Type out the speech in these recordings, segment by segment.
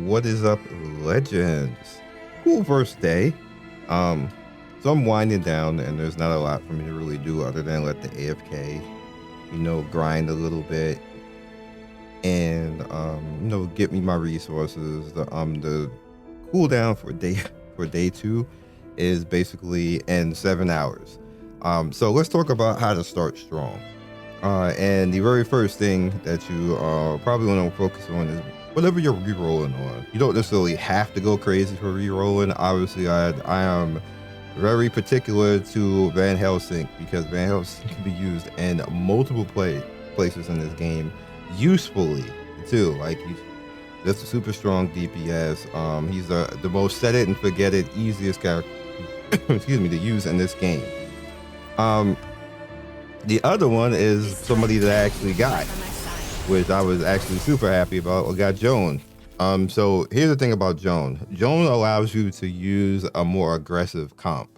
What is up, legends? Cool first day. So I'm winding down, and there's not a lot for me to really do other than let the AFK, grind a little bit, and get me my resources. The cooldown for day two is basically in 7 hours. So let's talk about how to start strong. And the very first thing that you probably want to focus on is whatever you're re-rolling on. You don't necessarily have to go crazy for re-rolling. Obviously, I am very particular to Van Helsing because Van Helsing can be used in multiple places in this game usefully too. Like he's just a super strong DPS. He's the most set it and forget it easiest character excuse me, to use in this game. The other one is somebody that I actually got, which I was actually super happy about. I got Joan. So here's the thing about Joan. Joan allows you to use a more aggressive comp.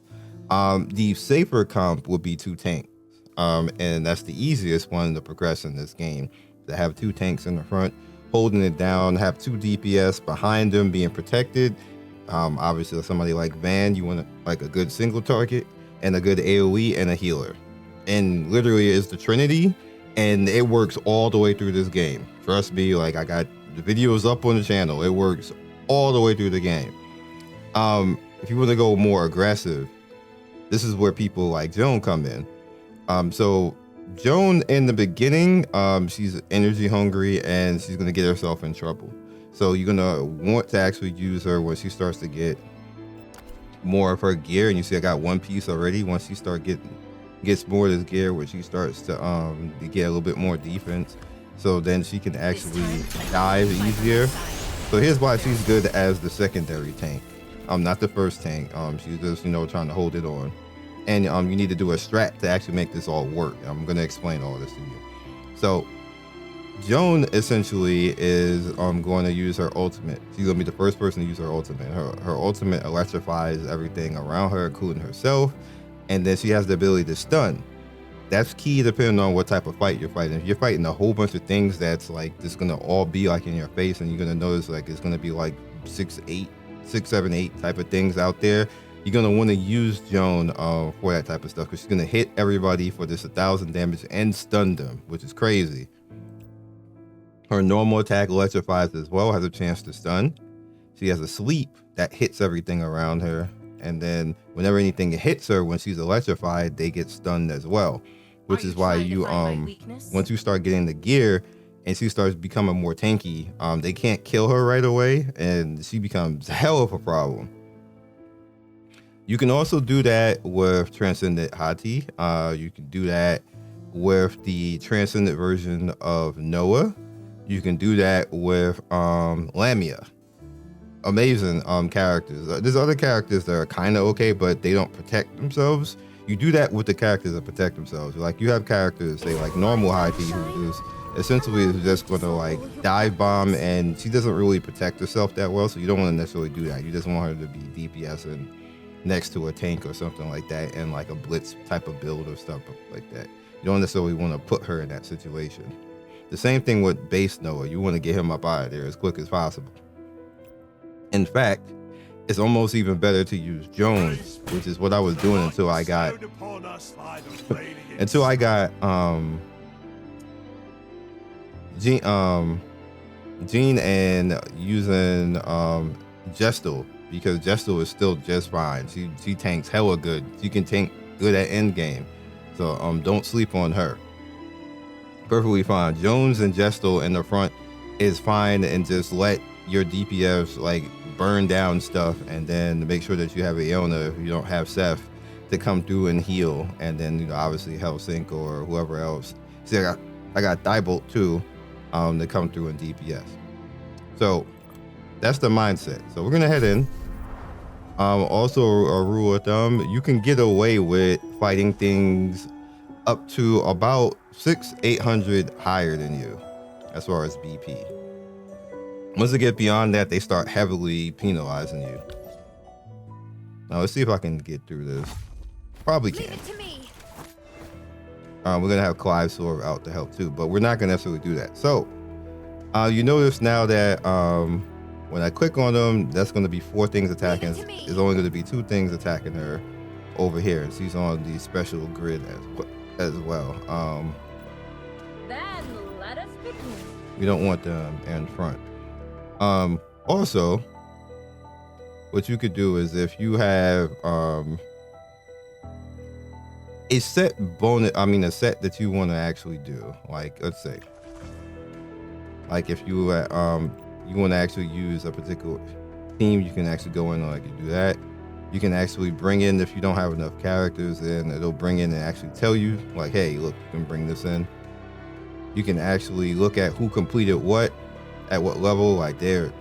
The safer comp would be 2 tanks. And that's the easiest one to progress in this game. To have 2 tanks in the front, holding it down, have 2 DPS behind them being protected. Obviously somebody like Van, you want like a good single target and a good AoE and a healer. And literally it's the Trinity, and it works all the way through this game. Trust me, like I got the videos up on the channel. It works all the way through the game. If you want to go more aggressive, this is where people like Joan come in. So Joan in the beginning, she's energy hungry and she's gonna get herself in trouble. So you're gonna want to actually use her when she starts to get more of her gear. And you see I got 1 piece already. Once she gets more of this gear, where she starts to get a little bit more defense, so then she can actually dive easier. So here's why she's good as the secondary tank, not the first tank. She's just trying to hold it on, and you need to do a strat to actually make this all work. I'm going to explain all this to you. So Joan essentially is going to use her ultimate. She's going to be the first person to use her ultimate. Her ultimate electrifies everything around her, including herself. And then she has the ability to stun. That's key depending on what type of fight you're fighting. If you're fighting a whole bunch of things that's like just gonna all be like in your face, and you're gonna notice like it's gonna be like 6, 7, 8 type of things out there, you're gonna want to use Joan for that type of stuff, because she's gonna hit everybody for this 1,000 damage and stun them, which is crazy. Her normal attack electrifies as well, has a chance to stun. She has a sleep that hits everything around her. And then whenever anything hits her when she's electrified, they get stunned as well, which is why you once you start getting the gear and she starts becoming more tanky, they can't kill her right away, and she becomes hell of a problem. You can also do that with Transcendent Hati. You can do that with the Transcendent version of Noah. You can do that with Lamia. Amazing characters. There's other characters that are kind of okay, but they don't protect themselves. You do that with the characters that protect themselves. Like you have characters, say like normal Hati, who is essentially just going to like dive bomb, and she doesn't really protect herself that well, so you don't want to necessarily do that. You just want her to be DPS and next to a tank or something like that, and like a blitz type of build or stuff like that. You don't necessarily want to put her in that situation. The same thing with base Noah. You want to get him up out of there as quick as possible. In fact, it's almost even better to use Joan, which is what I was doing until I got Jean and using Gestal, because Gestal is still just fine. She tanks hella good. She can tank good at end game, so don't sleep on her. Perfectly fine. Jones and Gestal in the front is fine, and just let your DPS like burn down stuff, and then make sure that you have Aeona, if you don't have Seth, to come through and heal, and then obviously Helsink or whoever else. See, I got Thibault too, to come through in DPS. So that's the mindset. So we're gonna head in. Also a rule of thumb, you can get away with fighting things up to about 600-800 higher than you as far as BP. Once they get beyond that, they start heavily penalizing you. Now let's see if I can get through this. Probably can. We're gonna have Clive Sword out to help too, but we're not gonna necessarily do that. So you notice now that When I click on them, that's going to be 4 things attacking. There's only going to be 2 things attacking her over here. And she's on the special grid as well. Then let us begin. We don't want them in front. Also, what you could do is if you have a set bonus, a set that you want to actually do, like let's say, like if you you want to actually use a particular theme, you can actually go in and like you do that. You can actually bring in, if you don't have enough characters, then it'll bring in and actually tell you like, hey, look, you can bring this in. You can actually look at who completed what at what level. Like they're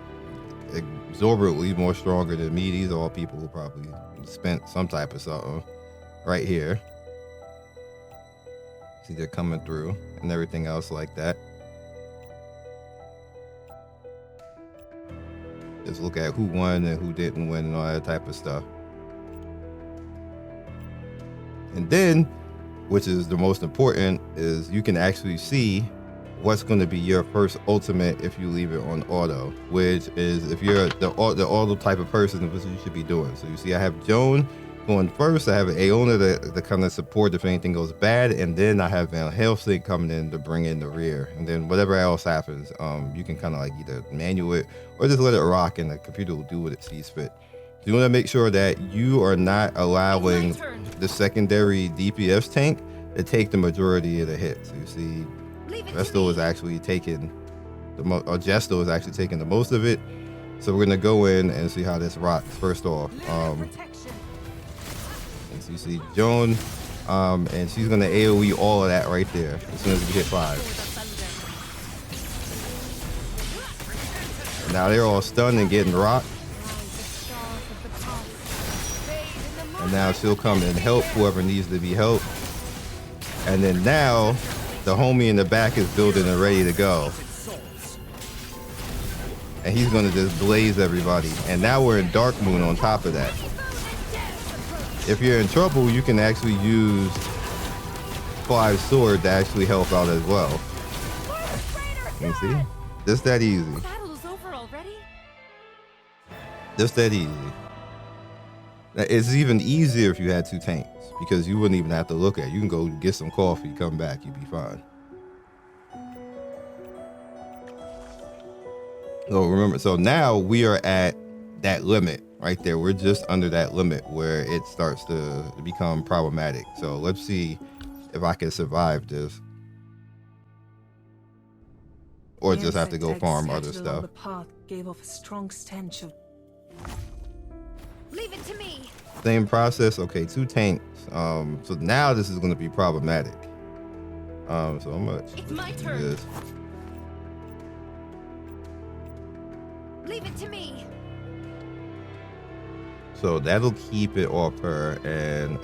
exorbitantly more stronger than me. These are all people who probably spent some type of something right here. See, they're coming through and everything else like that. Just look at who won and who didn't win and all that type of stuff. And then, which is the most important, is you can actually see what's going to be your first ultimate if you leave it on auto, which is if you're the auto type of person, what you should be doing. So you see I have Joan going first, I have Aeona to kind of support if anything goes bad, and then I have Van Helsing coming in to bring in the rear, and then whatever else happens, you can kind of like either manual it or just let it rock and the computer will do what it sees fit. So you want to make sure that you are not allowing the secondary DPS tank to take the majority of the hit. So you see Jesto is actually taking Jesto is actually taking the most of it. So we're gonna go in and see how this rocks first off. And so you see Joan, and she's gonna AoE all of that right there as soon as we hit 5. Now they're all stunned and getting rocked. And now she'll come and help whoever needs to be helped. And then now the homie in the back is building and ready to go. And he's gonna just blaze everybody. And now we're in Dark Moon on top of that. If you're in trouble, you can actually use Clive's sword to actually help out as well. You see? Just that easy. Just that easy. It's even easier if you had 2 tanks, because you wouldn't even have to look at it. You can go get some coffee, come back, you'd be fine. So remember, so now we are at that limit right there. We're just under that limit where it starts to become problematic. So let's see if I can survive this, or just have to go farm other stuff. The path gave off a strong stench of... Leave it to me. Same process. Okay, 2 tanks. So now this is going to be problematic. So I'm gonna it's my turn. This. Leave it to me. So that'll keep it off her, and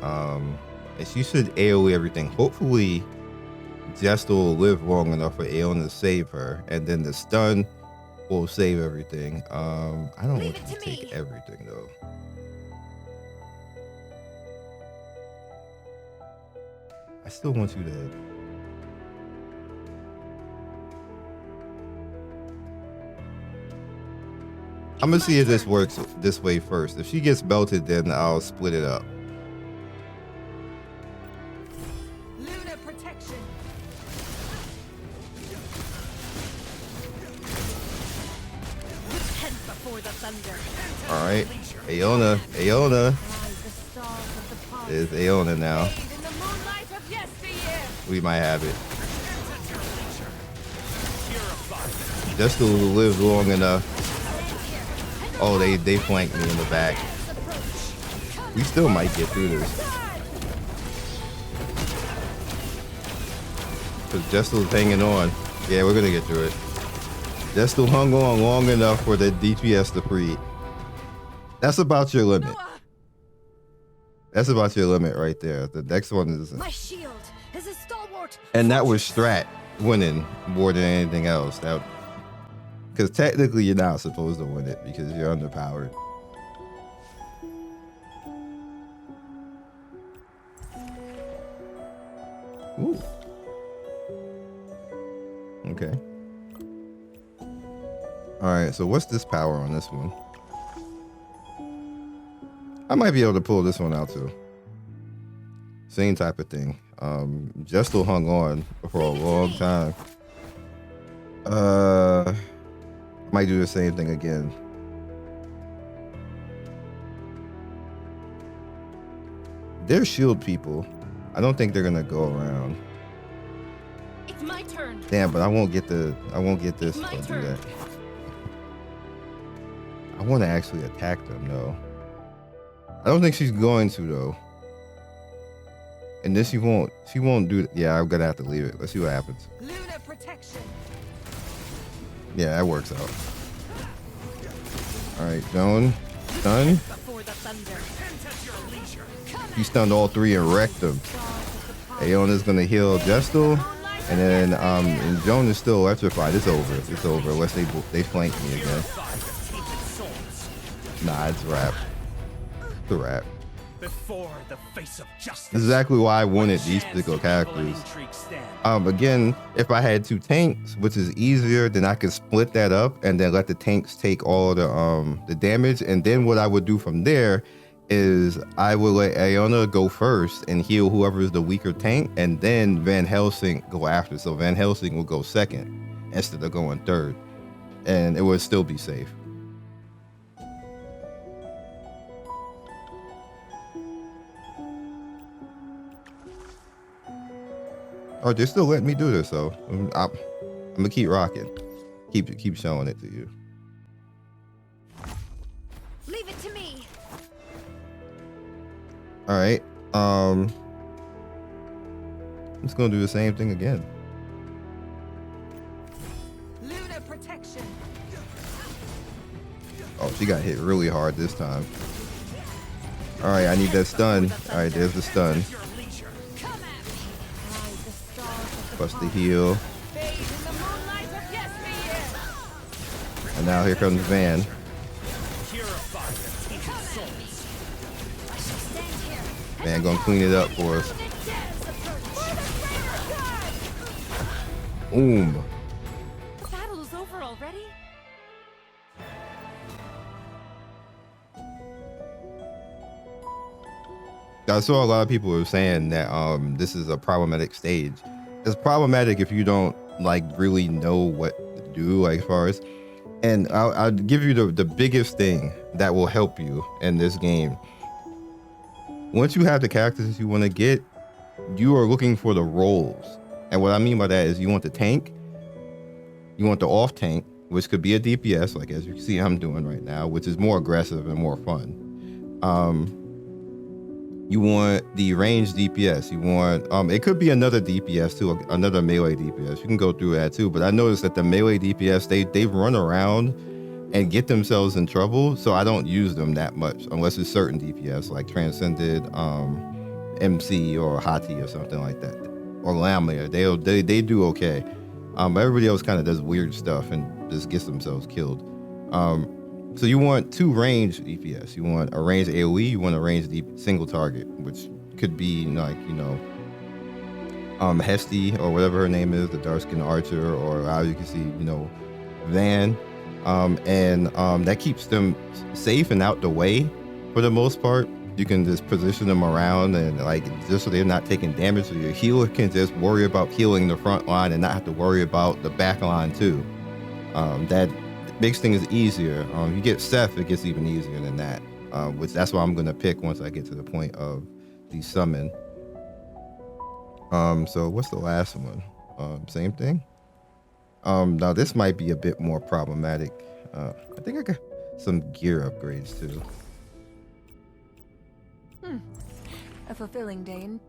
she should AoE everything. Hopefully, Jesto will live long enough for Aeon to save her, and then the stun will save everything. I don't want you to take everything though. I still want you to. I'm gonna see if this works this way first. If she gets belted, then I'll split it up. Luna protection. Repent before the thunder. All right, Aeona is Aeona now. We might have it. Just to live long enough. Oh, they flanked me in the back. We still might get through this. Because Jestel's hanging on. Yeah, we're gonna get through it. Jestel hung on long enough for the DPS to free. That's about your limit. That's about your limit right there. The next one is... My shield is a stalwart. And that was Strat winning more than anything else. That, because technically you're not supposed to win it because you're underpowered. Ooh. Okay. All right, so what's this power on this one? I might be able to pull this one out too. Same type of thing. Jestel hung on for a long time. Might do the same thing again. They're shield people. I don't think they're gonna go around. It's my turn. Damn, but I won't get this. Don't do that. I want to actually attack them though. I don't think she's going to though. And then she won't do it. Yeah, I'm gonna have to leave it. Let's see what happens. Luna protection. Yeah, that works out. All right, Joan, done. Before the thunder. He stunned all three and wrecked them. Aeona's gonna heal Jestel, and then and Joan is still electrified. It's over. It's over unless they flank me again. Nah, it's a wrap. It's a wrap. Before the face of justice. This is exactly why I wanted these particular characters. Again, if I had two tanks, which is easier, then I could split that up and then let the tanks take all the damage. And then what I would do from there is I would let Aeona go first and heal whoever is the weaker tank, and then Van Helsing go after. So Van Helsing will go second instead of going third, and it would still be safe. Oh, they're still letting me do this, so I'm gonna keep rocking. Keep showing it to you. Leave it to me. All right. I'm just gonna do the same thing again. Luna protection. Oh, she got hit really hard this time. All right, I need that stun. All right, there's the stun. Plus the heal. And now here comes Van. Van gonna clean it up for us. Boom. Battle is over already? I saw a lot of people were saying that this is a problematic stage. It's problematic if you don't like really know what to do, like as far as, and I'll give you the biggest thing that will help you in this game. Once you have the characters you want to get, you are looking for the roles. And what I mean by that is you want the tank, you want the off tank, which could be a DPS, like as you can see I'm doing right now, which is more aggressive and more fun. You want the ranged DPS. You want, it could be another DPS too, another melee DPS. You can go through that too. But I noticed that the melee DPS, they run around and get themselves in trouble. So I don't use them that much unless it's certain DPS like Transcended, MC or Hati or something like that. Or Lamia, they do okay. But everybody else kind of does weird stuff and just gets themselves killed. So you want two ranged DPS. You want a ranged AoE, you want a ranged single target, which could be like, you know, Hesty or whatever her name is, the dark skinned archer, or how you can see, you know, Van. And that keeps them safe and out the way for the most part. You can just position them around and like just so they're not taking damage. So your healer can just worry about healing the front line and not have to worry about the back line too. That makes things easier. You get Seth, it gets even easier than that. Which that's what I'm gonna pick once I get to the point of the summon. So what's the last one? Same thing. Now this might be a bit more problematic. I think I got some gear upgrades too. A fulfilling day in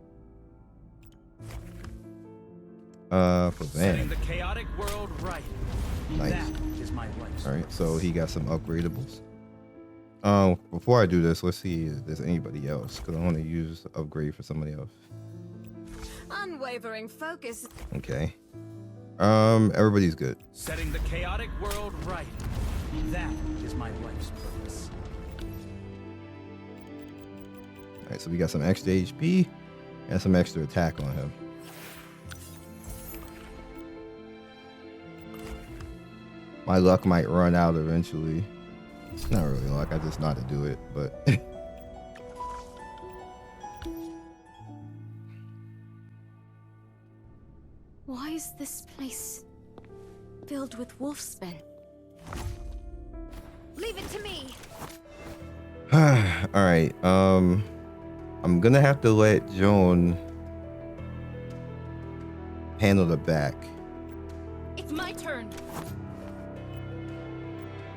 For Van. The chaotic world right. Nice. That is my wife's. All right, so he got some upgradables. Before I do this, let's see if there's anybody else, because I want to use upgrade for somebody else. Unwavering focus. Okay. Everybody's good. Setting the chaotic world right. That is my wife's purpose. All right, so we got some extra HP and some extra attack on him. My luck might run out eventually. It's not really luck. I just know how to do it, but. Why is this place filled with wolfsbane? Leave it to me. All right. I'm gonna have to let Joan handle the back. It's my turn.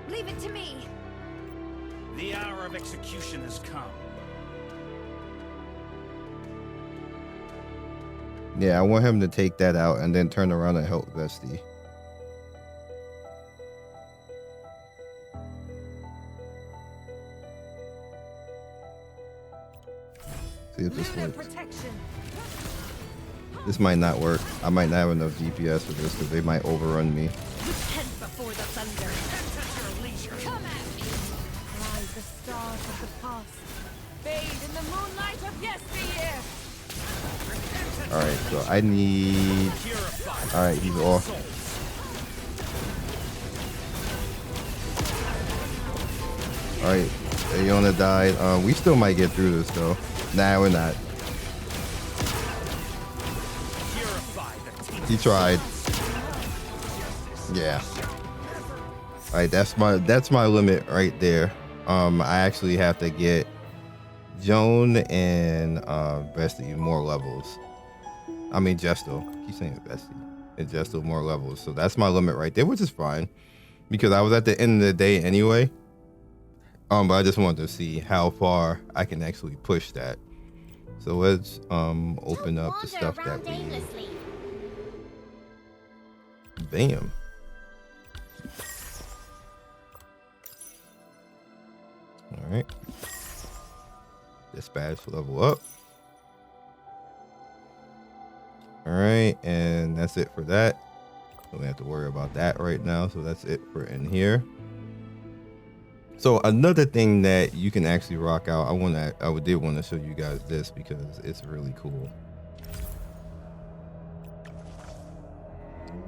Leave it to me. The hour of execution has come. Yeah, I want him to take that out and then turn around and help Vesty. See if this Lunar works. protection. This might not work. I might not have enough DPS for this because they might overrun me. Repent before the thunder. Come at me. Rise the stars of the past. Bathe in the moonlight of yesteryear. Alright, so I need... Alright, he's off. Alright, Aeona died. We still might get through this though. Nah, we're not. He tried. Yeah. Alright, that's my limit right there. I actually have to get Joan and Vesty more levels. I mean Gestal. I keep saying Vesty. And Gestal more levels. So that's my limit right there, which is fine. Because I was at the end of the day anyway. But I just wanted to see how far I can actually push that. So let's open up the stuff that we need. Bam. Alright. Dispatch level up. Alright, and that's it for that. Don't have to worry about that right now. So that's it for in here. So another thing that you can actually rock out, I did want to show you guys this because it's really cool.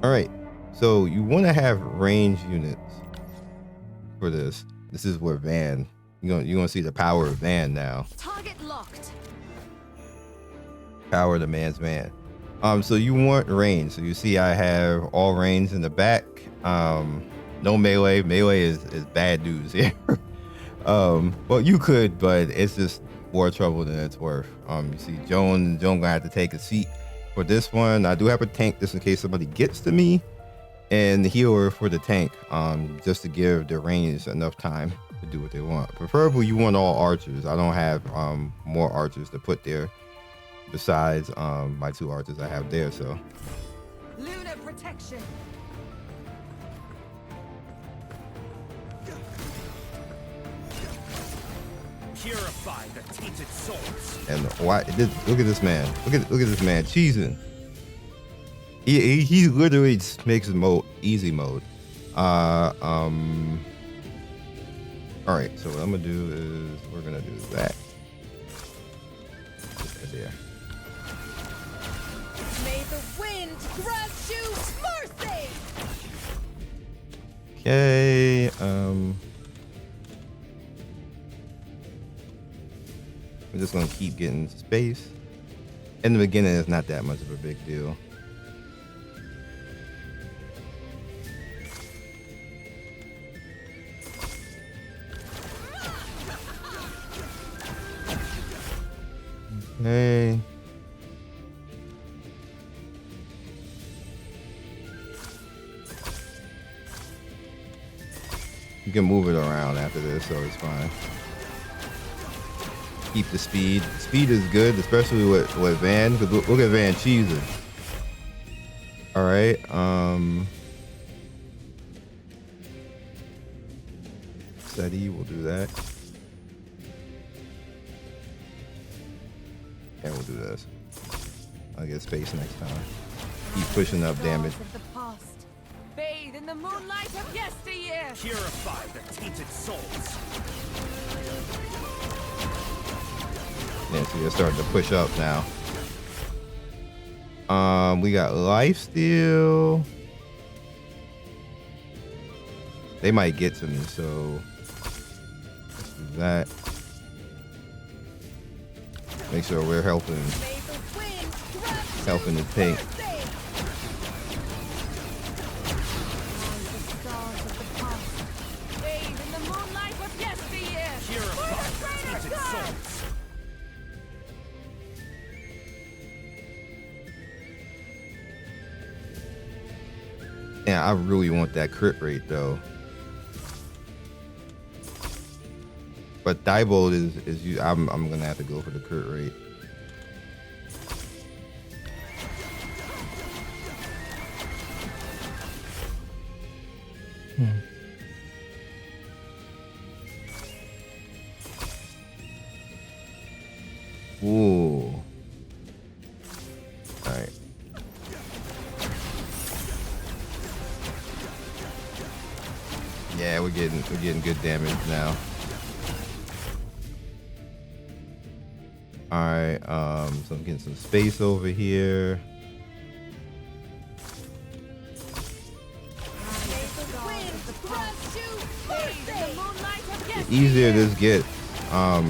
All right, so you want to have range units for this. This is where Van, you're gonna see the power of Van now. Target locked. Power of the man's man. So you want range. So you see I have all range in the back. No melee. Melee is bad news here. Well, you could, but it's just more trouble than it's worth. You see Joan gonna have to take a seat for this one. I do have a tank just in case somebody gets to me, and the healer for the tank, just to give the range enough time to do what they want. Preferably you want all archers. I don't have more archers to put there besides my 2 archers I have there. So Lunar protection. Purify the tainted souls. and why? Look at this man. Look at this man cheesing. He literally just makes mode easy mode. All right. So what I'm gonna do is we're gonna do that. Right there. May the wind grant you mercy. Okay. We're just gonna keep getting space. In the beginning, it's not that much of a big deal. Okay. You can move it around after this, so it's fine. Keep the speed. Speed is good, especially with Van. Because look at Van cheesing. All right. Steady. We'll do that. Yeah, we'll do this. I'll get space next time. Keep pushing up damage. Of the past. Bathe in the moonlight of yesteryear. Purify the tainted souls. Yeah, so you're starting to push up now. We got lifesteal. they might get to me. So let's do that. Make sure we're helping the tank. Yeah, I really want that crit rate though. But Diebold is you. I'm gonna have to go for the crit rate. Ooh. All right. Yeah, we're getting good damage now. All right. So I'm getting some space over here. The easier this gets, I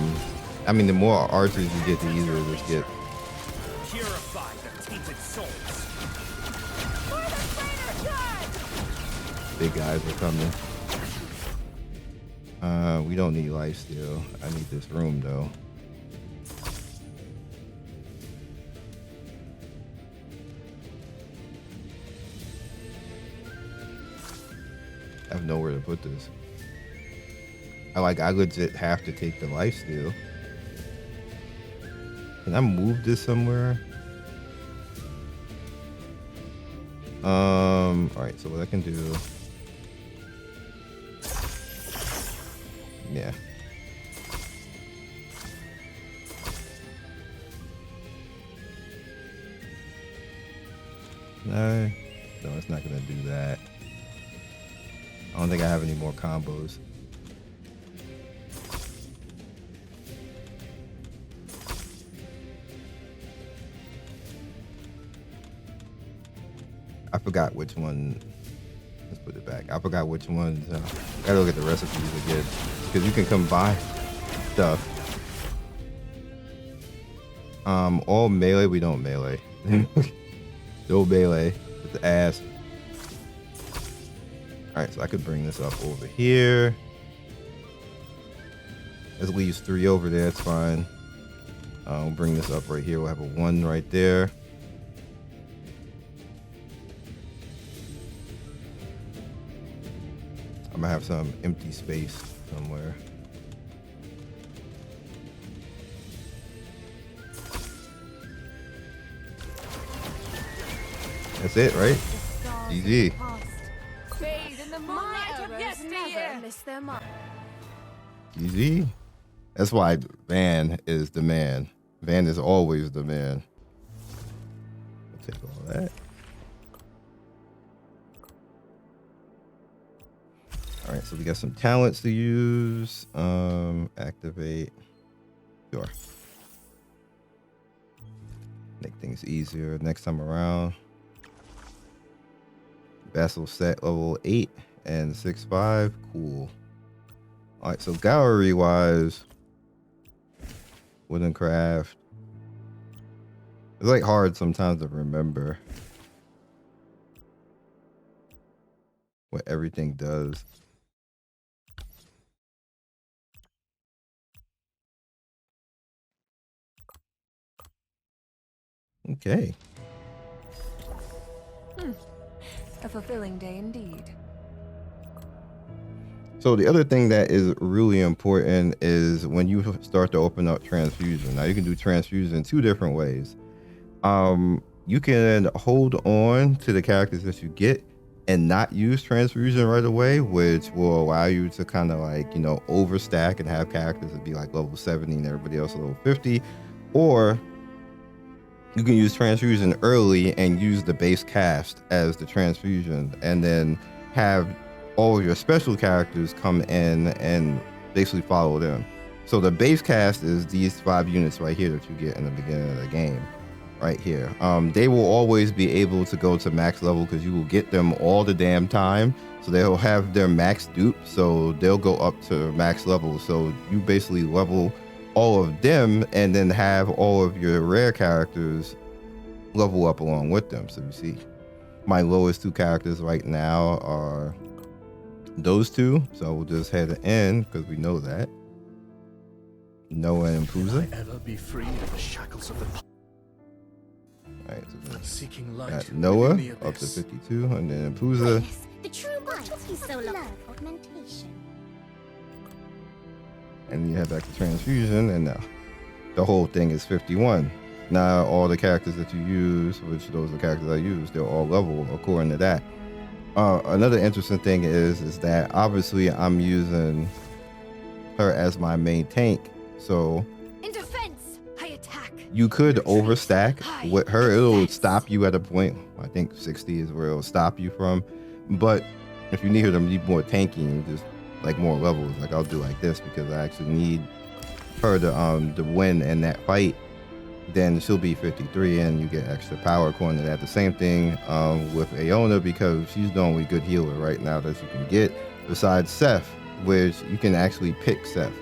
mean, the more archers you get, the easier this gets. Purify the tainted souls. Big guys are coming. We don't need life steal. I need this room though. I have nowhere to put this. I legit have to take the life steal. Can I move this somewhere? All right, so what I can do. Yeah. No, it's not gonna do that. I don't think I have any more combos. I forgot which one. Let's put it back. I forgot which ones. Gotta look at the recipes again, because you can combine stuff. All melee. We don't melee. No melee. With the ass. All right, so I could bring this up over here. This leaves 3 over there. It's fine. We'll bring this up right here. We'll have a 1 right there. I'm gonna have some empty space somewhere. That's it, right? GG. GG. That's why Van is the man. Van is always the man. I'll take all that. All right, so we got some talents to use. Activate. Sure. Make things easier next time around. Vessel set level 8 and 6/5. Cool. All right, so gallery wise, wooden craft. It's like hard sometimes to remember what everything does. Okay. A fulfilling day indeed. So the other thing that is really important is when you start to open up transfusion. Now you can do transfusion 2 different ways. You can hold on to the characters that you get and not use transfusion right away, which will allow you to kind of like, you know, overstack and have characters that be like level 70 and everybody else level 50. Or you can use transfusion early and use the base cast as the transfusion, and then have all of your special characters come in and basically follow them. So the base cast is these 5 units right here that you get in the beginning of the game. right here. They will always be able to go to max level because you will get them all the damn time. So they'll have their max dupe, so they'll go up to max level. So you basically level all of them and then have all of your rare characters level up along with them. So you see my lowest 2 characters right now are those 2. So we'll just head in because we know that. Noah and Puza. Ever be free of the shackles of the Alright, so seeking light got Noah within the up to abyss. 52, and then Puza. The true mind is so long. Augmentation. And then you head back to Transfusion, and the whole thing is 51. Now all the characters that you use, which those are the characters I use, they're all level according to that. Another interesting thing is that obviously I'm using her as my main tank, so In defense, I attack. you could overstack with her. It'll stop you at a point, I think 60 is where it'll stop you from. But if you need her to be more tanky, just like more levels, like I'll do like this because I actually need her to win in that fight. Then she'll be 53 and you get extra power according to that. The same thing with Aona, because she's the only good healer right now that you can get besides Seth, which you can actually pick Seth,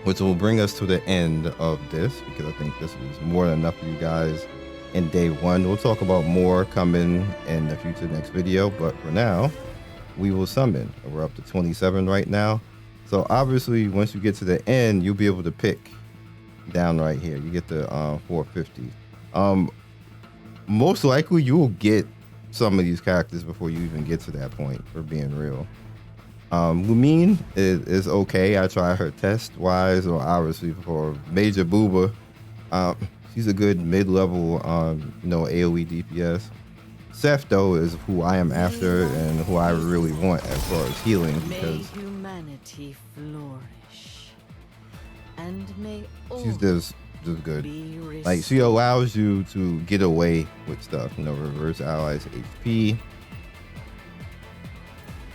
which will bring us to the end of this because I think this was more than enough for you guys in day 1. We'll talk about more coming in the future next video, but for now we will summon. We're up to 27 right now, so obviously once you get to the end you'll be able to pick down right here. You get the 450. Most likely you will get some of these characters before you even get to that point, for being real. Lumine is okay. I try her test wise, or obviously for Major Booba. She's a good mid-level AoE DPS. Seth though is who I am after and who I really want as far as healing, because humanity flourish, and may she's just good. be Like, she allows you to get away with stuff, reverse allies HP.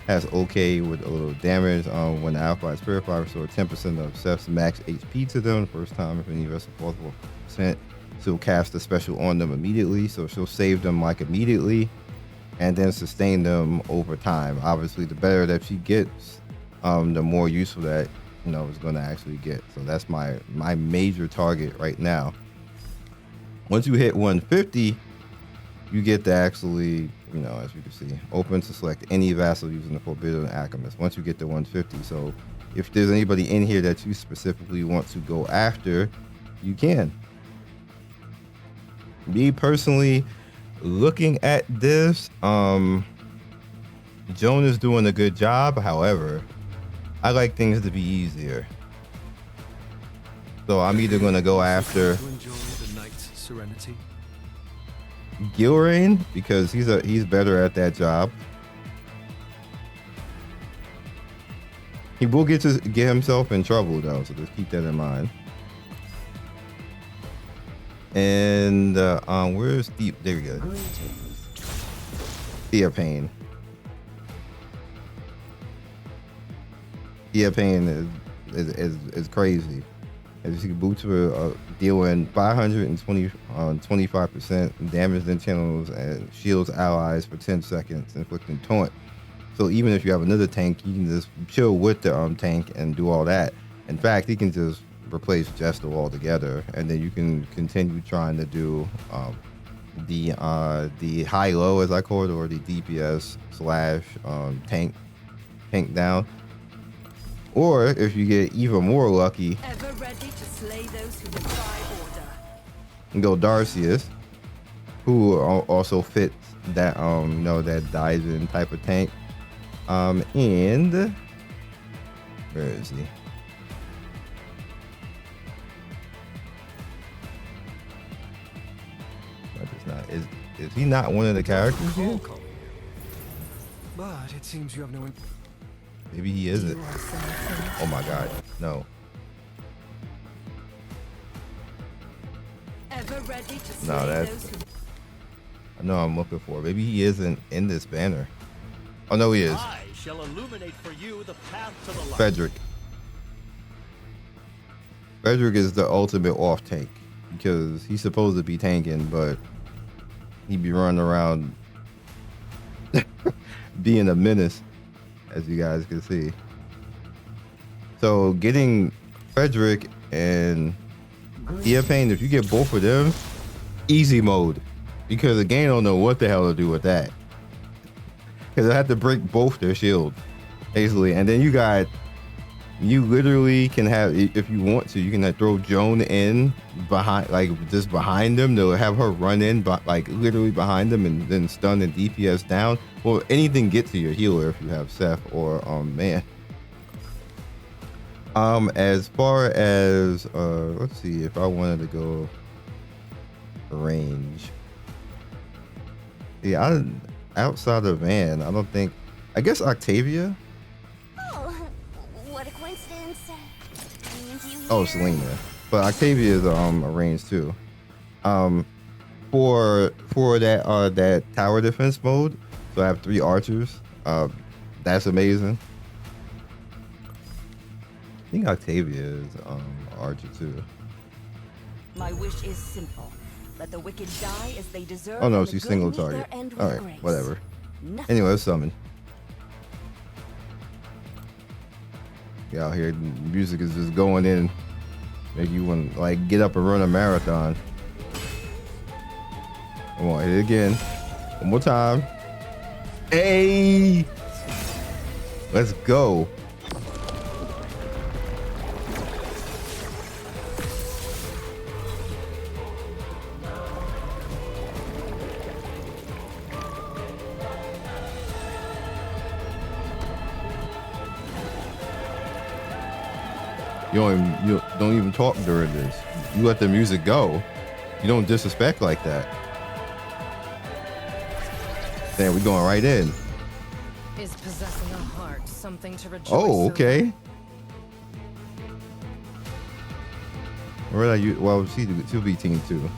Has okay with a little damage when the Alpha is purified, restore 10% of Seth's max HP to them. First time if any rest of possible percent. She'll cast a special on them immediately, so she'll save them like immediately and then sustain them over time. Obviously the better that she gets, the more useful that is going to actually get. So that's my major target right now. Once you hit 150, you get to actually, as you can see, open to select any vassal using the Forbidden Alchemist once you get to 150. So if there's anybody in here that you specifically want to go after, you can. Me personally, looking at this, Joan is doing a good job. However, I like things to be easier. So I'm either going to go after To enjoy the night's serenity. Gilrain, because he's better at that job. He will get himself in trouble though, so just keep that in mind. And where's Deep? There we go. Thea Pain. Thea Pain is crazy. As you see, boots were dealing 25% damage in channels and shields allies for 10 seconds, inflicting taunt. So even if you have another tank, you can just chill with the tank and do all that. In fact, he can just replace Jester altogether, and then you can continue trying to do the high-low, as I call it, or the DPS / tank down. Or if you get even more lucky, ever ready to slay those who defy order. and go Darcius, who also fits that that Dyson type of tank. And where is he? Is he not one of the characters here? But it seems you have no. Maybe he isn't. Oh my god, no. Ever ready to slay No, that's those who I know I'm looking for. Maybe he isn't in this banner. Oh no, he is. I shall illuminate for you the path to the light. Frederick. Frederick is the ultimate off tank. because he's supposed to be tanking, but he be running around being a menace, as you guys can see. So getting Frederick and Theophane, if you get both of them, easy mode, because the game don't know what the hell to do with that, because I have to break both their shield basically. And then you literally can have, if you want to, you can throw Joan in behind, like just behind them. They'll have her run in, but like literally behind them, and then stun and DPS down. Well, anything get to your healer if you have Seth or man. As far as let's see, if I wanted to go range, yeah, outside of Van, I don't think. I guess Octavia. Oh, what a coincidence. Oh, Selena, but Octavia is a range too. For that tower defense mode, so I have 3 archers. That's amazing. I think Octavia is archer too. My wish is simple. Let the wicked die as they deserve. Oh no, and the she's good single meet their target. end with All right, grace. whatever. Nothing. Anyway, let's summon. Yeah, out here, music is just going in. Make you want to like get up and run a marathon. Come on, hit it again. One more time. Hey! Let's go. You don't even talk during this. You let the music go. You don't disrespect like that. Damn, we going right in. Is possessing a heart something to rejoice Oh, over? okay. Where are you? Well, she'll be team 2.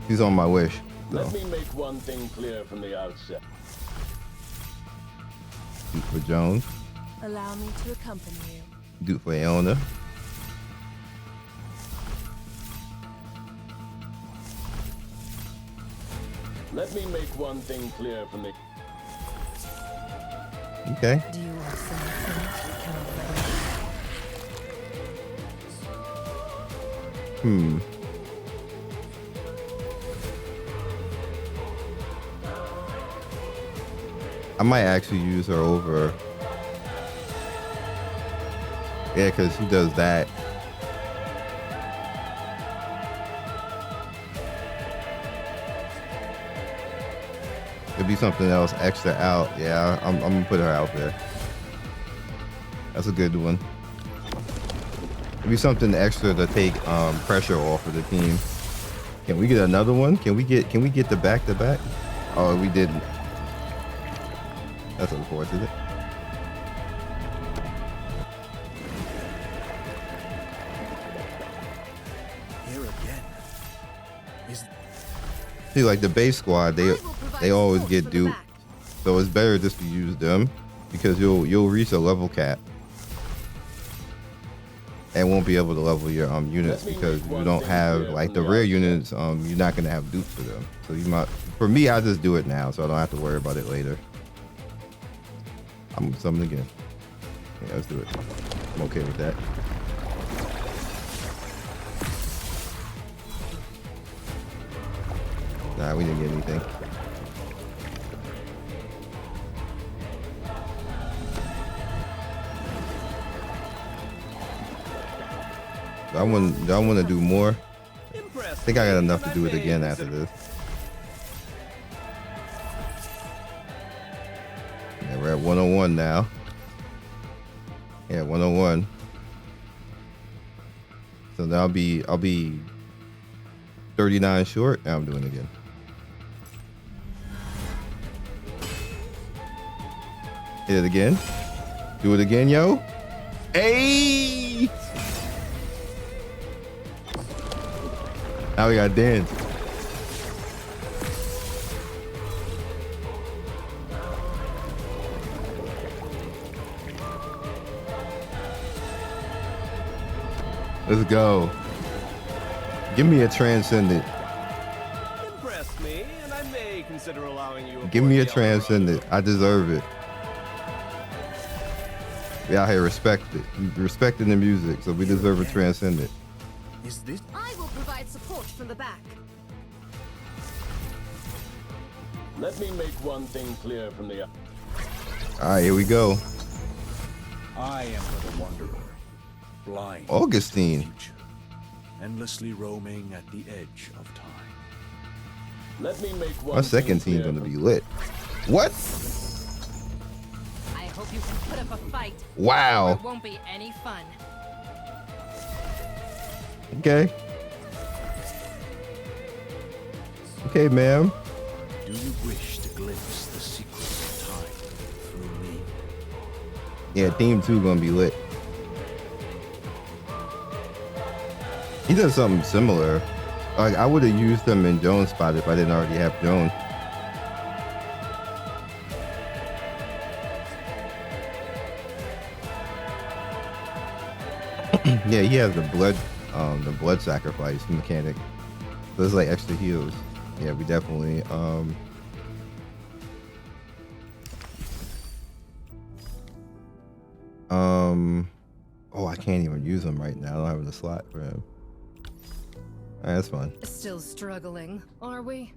She's on my wish. So. Let me make one thing clear from the outset. Duke for Jones. Allow me to accompany you. Duke for Aeona. Let me make one thing clear from the... Okay. Do you want something we cannot let I might actually use her over. Yeah, because she does that. It'd be something else extra out. Yeah, I'm gonna put her out there. That's a good one. It'd be something extra to take pressure off of the team. Can we get another one? Can we get the back to back? Oh, we didn't. That's unfortunate. Here again. Is See, like the base squad, they always get duped, so it's better just to use them because you'll reach a level cap and won't be able to level your units because you don't have like the rare units. You're not gonna have dupes for them. So you might. For me, I just do it now, so I don't have to worry about it later. I'm gonna summon again. Yeah, let's do it. I'm okay with that. Nah, we didn't get anything. Do I want to do more? I think I got enough to do it again after this. Yeah, we're at 101 now. Yeah, 101. So now I'll be 39 short. Now I'm doing it again. Hit it again. Do it again, yo. Hey! Now we got Dan. Let's go. Give me a transcendent. Impress me, and I may consider allowing you. Give me a aboard the Eldorado. transcendent. I deserve it. We out here respecting the music, so we deserve a transcendent. Is this? I will provide support from the back. Let me make one thing clear from the. All right, here we go. I am but a wanderer, blind to Augustine. the future, endlessly roaming at the edge of time. Let me make one. My second thing team's clear gonna from- be lit. What? I hope you can put up a fight. Or Wow. it won't be any fun. Okay. Okay, ma'am. Do you wish to glimpse the secrets of time through me? Yeah, team 2 gonna be lit. He does something similar. Like I would have used him in Jones' spot if I didn't already have Jones. Yeah, he has the blood sacrifice mechanic. So it's like extra heals. Yeah, we definitely oh, I can't even use him right now. I don't have the slot for him. Alright, that's fine. Still struggling, are we?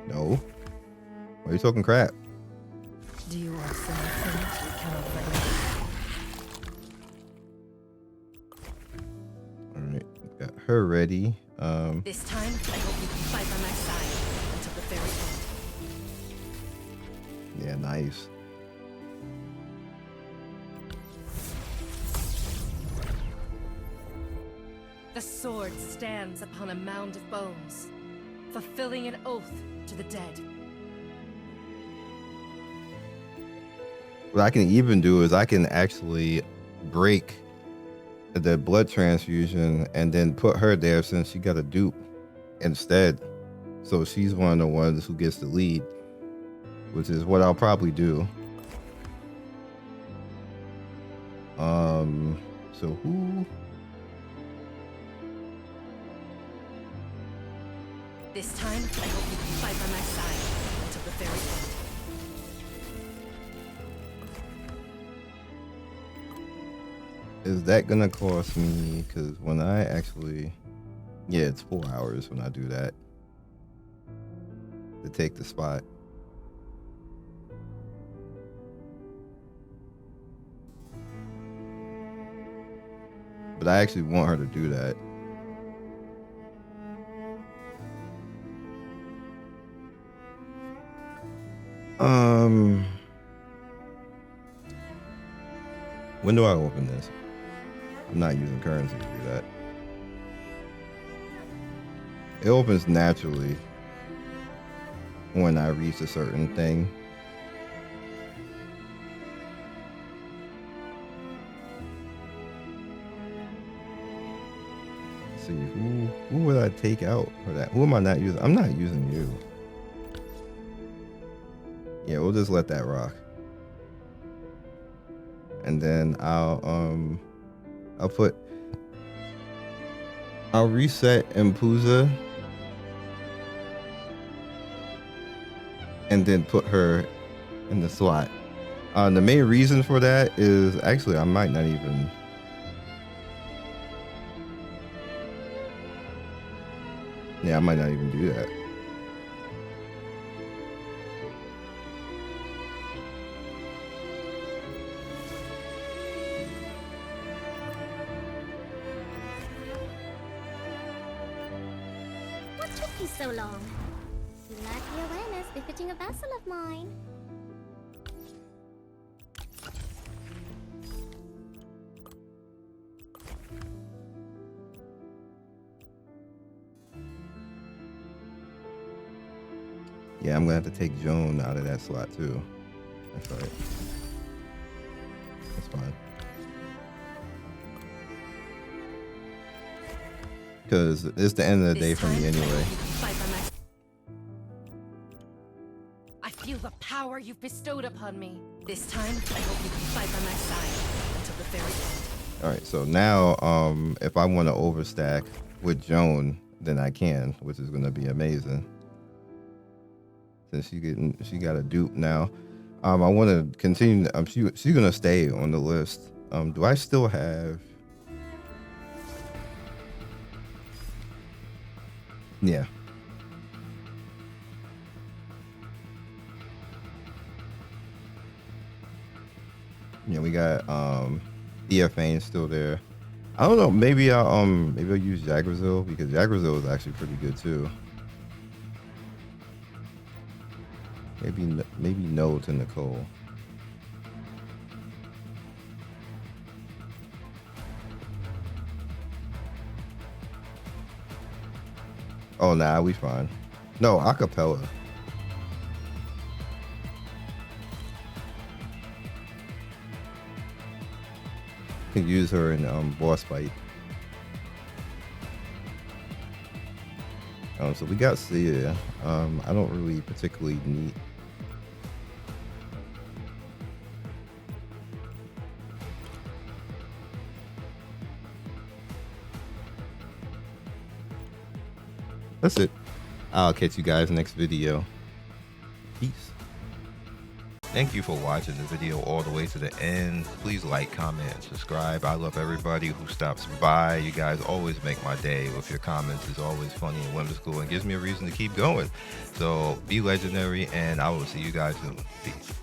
No. Why are you talking crap? Do you want something we cannot find? Alright, got her ready. This time, I hope you can fight by my side until the very end. Yeah, nice. The sword stands upon a mound of bones, fulfilling an oath to the dead. What I can even do is I can actually break the blood transfusion and then put her there since she got a dupe instead. So she's one of the ones who gets the lead, which is what I'll probably do. So who? This time, I hope you can fight by my side until the very end. Is that gonna cost me? Because when I actually, yeah, it's 4 hours when I do that to take the spot. But I actually want her to do that. When do I open this? I'm not using currency to do that. It opens naturally when I reach a certain thing. Let's see, who would I take out for that? Who am I not using? I'm not using you. Yeah, we'll just let that rock. And then I'll reset Mpuza and then put her in the slot. The main reason for that is actually I might not even. Yeah, I might not even do that. What took you so long? You lack the awareness befitting a vassal of mine. Yeah, I'm gonna have to take Joan out of that slot too. That's right. That's fine. Because it's the end of the day for me anyway. I feel the power you've bestowed upon me. This time, I hope you can fight by my side until the very end. All right, so now if I want to overstack with Joan, then I can, which is going to be amazing. Since she got a dupe now. I want to continue. She's going to stay on the list. Do I still have? Yeah. Yeah, we got EFA still there. I don't know. Maybe I'll use Jagrazil because Jagrazil is actually pretty good too. Maybe no to Nicole. Oh nah, we fine. No, acapella. Can use her in boss fight. So we got Sia. I don't really particularly need. That's it. I'll catch you guys next video. Peace. Thank you for watching the video all the way to the end. Please like, comment, and subscribe. I love everybody who stops by. You guys always make my day with your comments. It's always funny and whimsical and gives me a reason to keep going. So be legendary, and I will see you guys soon. Peace.